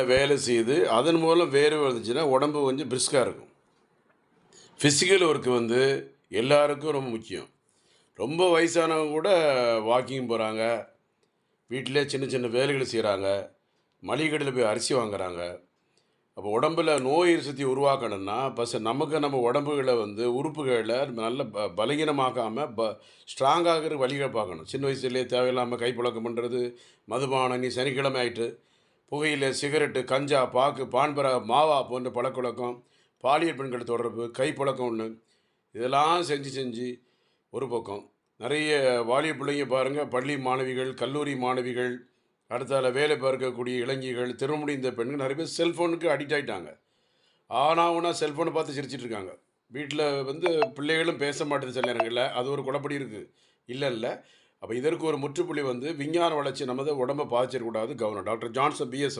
வேலை செய்து அதன் மூலம் வேர்வை வந்துச்சுன்னா உடம்பு கொஞ்சம் பிரிஸ்கா இருக்கும். ஃபிசிக்கல் ஒர்க் வந்து எல்லாருக்கும் ரொம்ப முக்கியம். ரொம்ப வயசானவங்க கூட வாக்கிங் போறாங்க. வீட்டிலே சின்ன சின்ன வேலைகள் செய்றாங்க. மளிகை கடையில போய் அரிசி வாங்குறாங்க. அப்போ உடம்புல நோய் எதிர்ப்பு சக்திய உருவாக்கணும்னா, ஃபர்ஸ்ட் நமக்கு நம்ம உடம்புகள வந்து உறுப்புகள நல்ல பலகீனமாக்காம ஸ்ட்ராங் ஆகுற வழிகள பார்க்கணும். சின்ன வயசுலயே தேவையில்லாம கைப்பழக்கம் பண்றது, மதுபானம், இன்னைக்கு சனிக்கிழமை ஆயிட்டு, புகையிலை, சிகரெட்டு, கஞ்சா, பாக்கு, பான்பராக், மாவா போன்ற பழக்கவழக்கம், பாலியல் பெண்கள் தொடர்பு, கைப்பழக்கம் ஒண்ணு. இதெல்லாம் செஞ்சு செஞ்சு ஒரு பக்கம். நெறைய வாலிப பிள்ளைங்க பாருங்க, பள்ளி மாணவிகள், கல்லூரி மாணவிகள், அடுத்தால வேலை பார்க்கக்கூடிய இளைஞிகள், திருமணம் முடிந்த பெண்கள் நெறைய பேர் செல்ஃபோனுக்கு அடிக்ட் ஆயிட்டாங்க. ஆனா ஊனா செல்ஃபோன பார்த்து சிரிச்சுட்டு இருக்காங்க. வீட்ல வந்து பிள்ளைகளும் பேச மாட்டுது சில நேரங்கள்ல. அது ஒரு குழப்படி இருக்கு. இல்ல. அப்ப இதற்கு ஒரு முற்றுப்புள்ளி வந்து விஞ்ஞான வளர்ச்சி நமது உடம்ப பாதிச்சிடக்கூடாது கவனம். Doctor Johnson PS